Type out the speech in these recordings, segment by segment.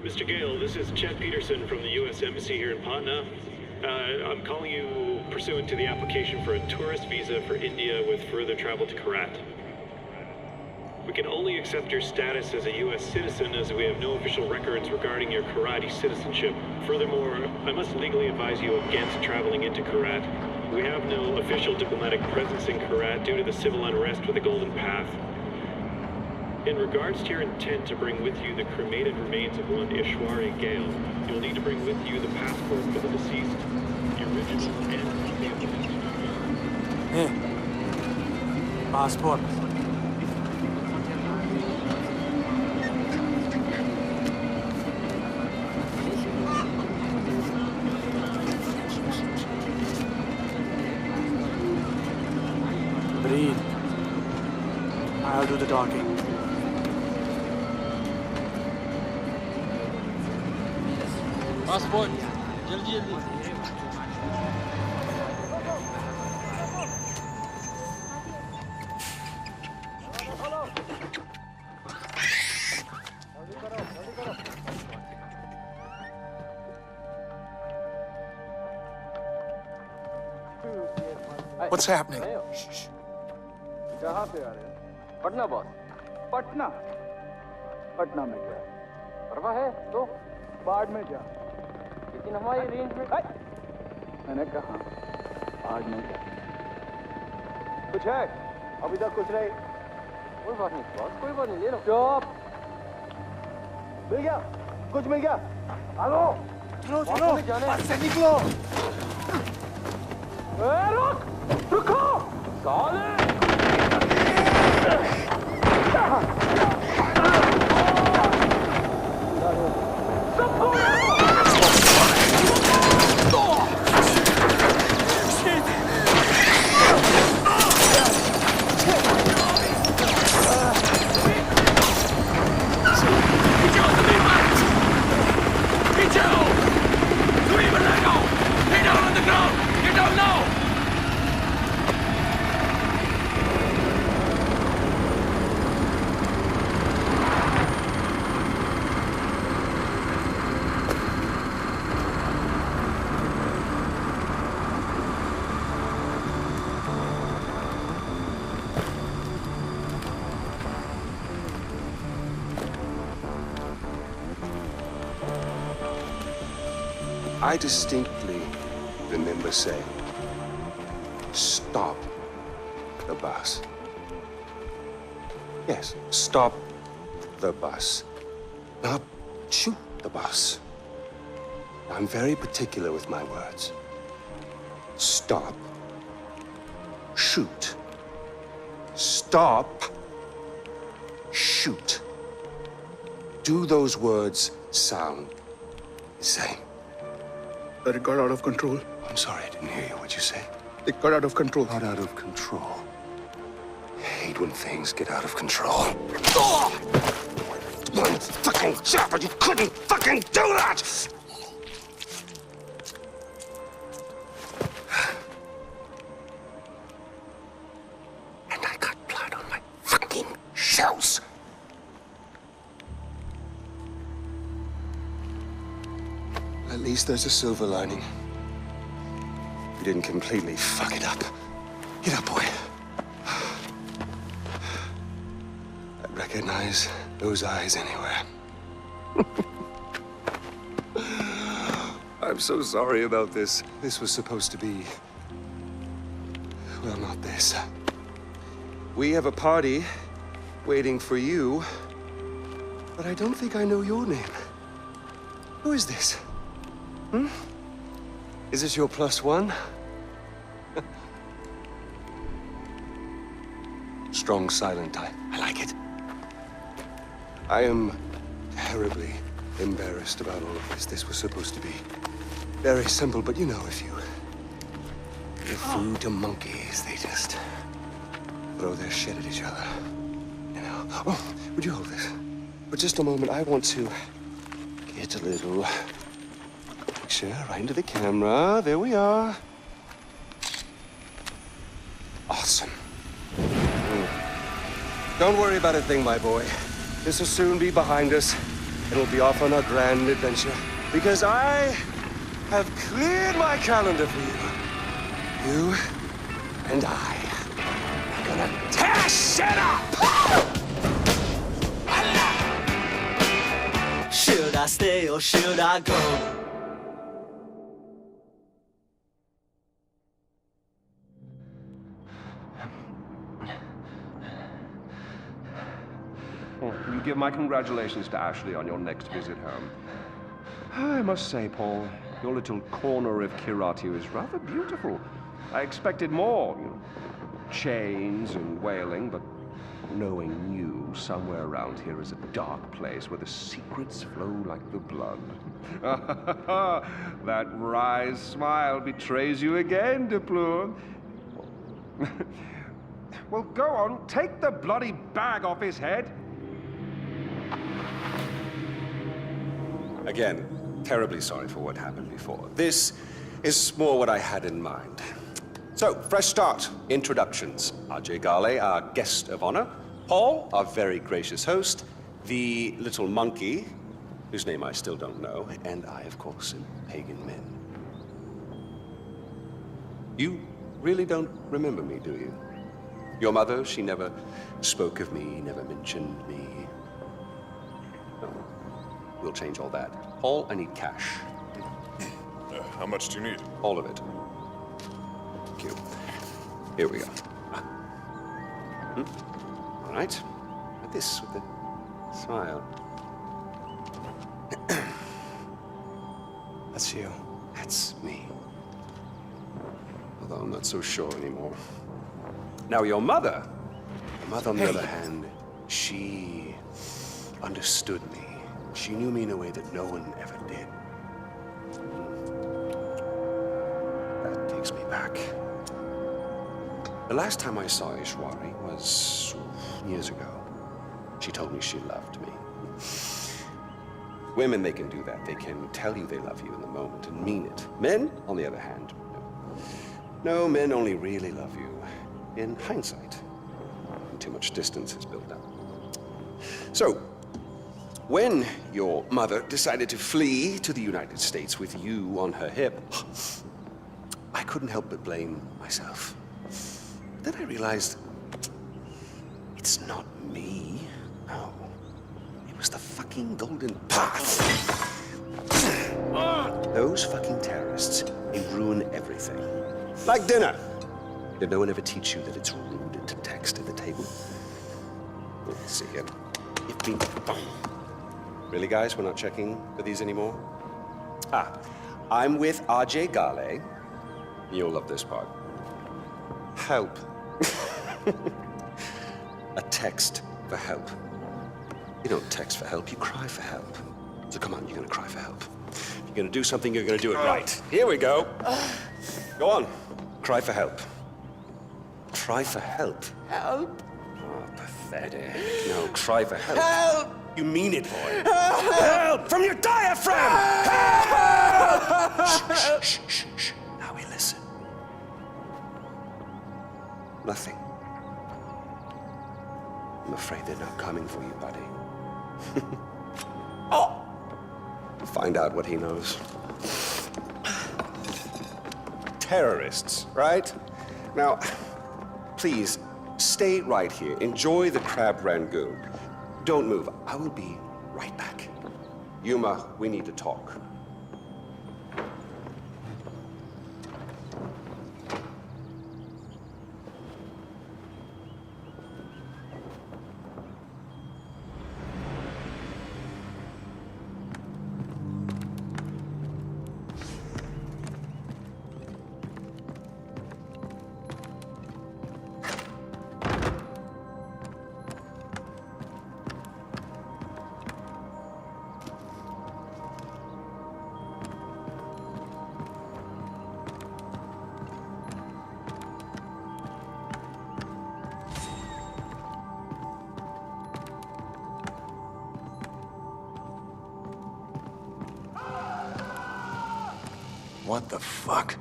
Mr. Gale, this is Chet Peterson from the U.S. Embassy here in Patna. I'm calling you pursuant to the application for a tourist visa for India with further travel to Karat. We can only accept your status as a U.S. citizen as we have no official records regarding your Karati citizenship. Furthermore, I must legally advise you against traveling into Karat. We have no official diplomatic presence in Karat due to the civil unrest with the Golden Path. In regards to your intent to bring with you the cremated remains of one Ishwari Gale, you'll need to bring with you the passport for the deceased, the original and Hey, passport. Breathe. I'll do the talking. Passport जल्दी जल्दी What's happening? कहाँ पे आ रहे हैं? Patna boss. Patna? Patna में क्या? परवाह है तो बाढ़ में जा। लेकिन हमारी रेंज में मैंने कहा आज में जा। कुछ है? अभी तक कुछ नहीं। कोई बात नहीं बॉस, कोई बात नहीं, ले लो। चुप। मिल गया? कुछ मिल गया? आलो। चलो चलो, बस से निकलो। रुक! रुको! साले! I distinctly remember saying, stop the bus. Yes, stop the bus. Not shoot the bus. I'm very particular with my words. Stop. Shoot. Stop. Shoot. Do those words sound the same? But it got out of control. I'm sorry, I didn't hear you. What'd you say? It got out of control. Got out of control. I hate when things get out of control. One fucking job, but you couldn't fucking do that! And I got blood on my fucking shoes. At least there's a silver lining. You didn't completely fuck it up. Get up, boy. I recognize those eyes anywhere. I'm so sorry about this. This was supposed to be... well, not this. We have a party waiting for you, but I don't think I know your name. Who is this? Hmm? Is this your +1? Strong, silent type. I like it. I am terribly embarrassed about all of this. This was supposed to be very simple, but you know, if you give food to monkeys, they just throw their shit at each other. You know? Oh, would you hold this? For just a moment, I want to get a little picture right into the camera. There we are. Awesome. Don't worry about a thing, my boy. This will soon be behind us, and we'll be off on our grand adventure. Because I have cleared my calendar for you. You and I are gonna tear shit up! Should I stay or should I go? Will you give my congratulations to Ashley on your next visit home? I must say, Paul, your little corner of Kiratu is rather beautiful. I expected more, you know, chains and wailing, but knowing you, somewhere around here is a dark place where the secrets flow like the blood. That wry smile betrays you again, Deplour. Well, go on, take the bloody bag off his head. Again, terribly sorry for what happened before. This is more what I had in mind. So, fresh start. Introductions. Ajay Gale, our guest of honor. Paul, our very gracious host. The little monkey, whose name I still don't know. And I, of course, am Pagan Min. You really don't remember me, do you? Your mother, she never spoke of me, never mentioned me. No. We'll change all that. Paul, I need cash. How much do you need? All of it. Thank you. Here we go. All right. Like this, with the smile. That's you. That's me. Although I'm not so sure anymore. Now, your mother, on the other hand, she understood me. She knew me in a way that no one ever did. That takes me back. The last time I saw Ishwari was years ago. She told me she loved me. Women, they can do that. They can tell you they love you in the moment and mean it. Men, on the other hand, no, men only really love you in hindsight. When too much distance is built up. So, when your mother decided to flee to the United States with you on her hip, I couldn't help but blame myself. Then I realized it's not me. No. It was the fucking Golden Path. Those fucking terrorists, they ruin everything. Like dinner. Did no one ever teach you that it's rude to text at the table? Let's see here. Really, guys? We're not checking for these anymore? I'm with Ajay Gale. You'll love this part. Help. A text for help. You don't text for help, you cry for help. So come on, you're gonna cry for help. If you're gonna do something, you're gonna do it right. Here we go. Go on. Cry for help. Cry for help. Help! Oh, pathetic. No, cry for help. Help! You mean it, boy. Help! From your diaphragm! Help! Shh, shh, shh, shh. Now we listen. Nothing. I'm afraid they're not coming for you, buddy. Oh! Find out what he knows. Terrorists, right? Now, please, stay right here. Enjoy the crab rangoon. Don't move. I will be right back. Yuma, we need to talk. What the fuck?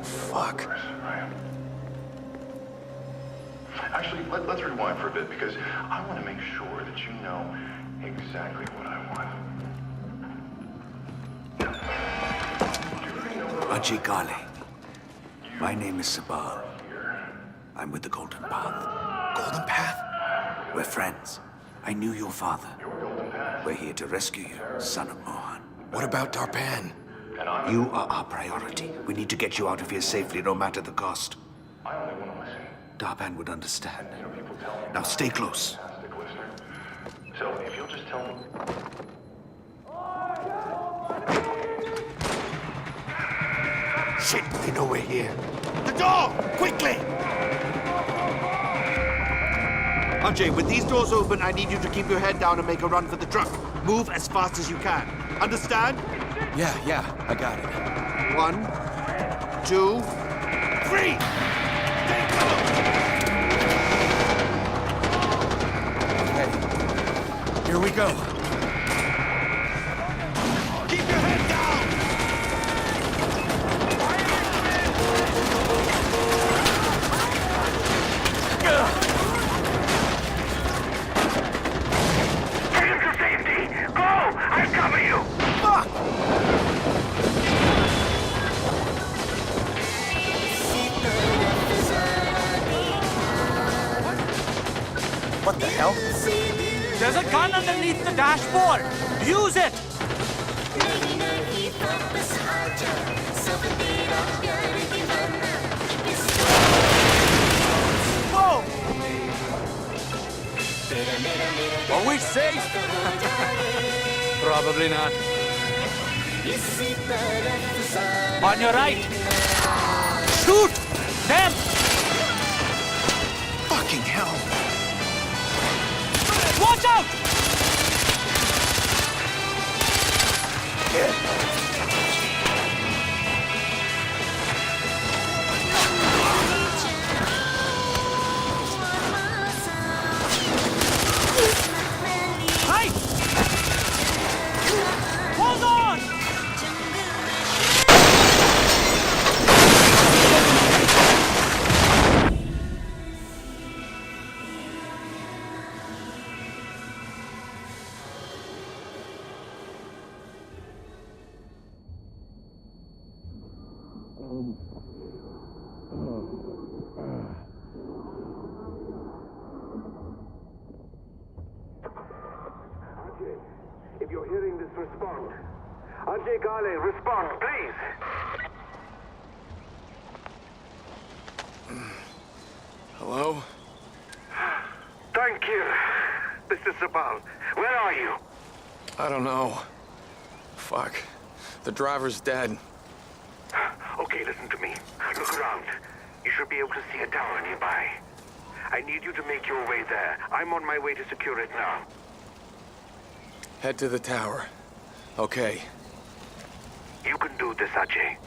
Fuck. Actually, let's rewind for a bit because I want to make sure that you know exactly what I want. Ajay Ghale. My name is Sabal. I'm with the Golden Path. Golden Path? We're friends. I knew your father. We're here to rescue you, son of Mohan. What about Darpan? You are our priority. We need to get you out of here safely, no matter the cost. I only want to listen. Darpan would understand. Now stay close. Fantastic listener. So if you'll just tell me. Shit, they know we're here. The door! Quickly! Ajay, with these doors open, I need you to keep your head down and make a run for the truck. Move as fast as you can. Understand? Yeah, I got it. 1, 2, 3! Okay. Here we go. Keep your head down! Get into safety! Go! I cover you! What the hell? There's a gun underneath the dashboard. Use it. Whoa! Are we safe? Probably not. On your right. Shoot them! Fucking hell! Watch out! Hey! Hold on! If you're hearing this, respond. Ajay Ghale, respond, please. Hello? Thank you. This is Sabal. Where are you? I don't know. Fuck. The driver's dead. Okay, listen to me. Look around. You should be able to see a tower nearby. I need you to make your way there. I'm on my way to secure it now. Head to the tower. Okay. You can do this, Ajay.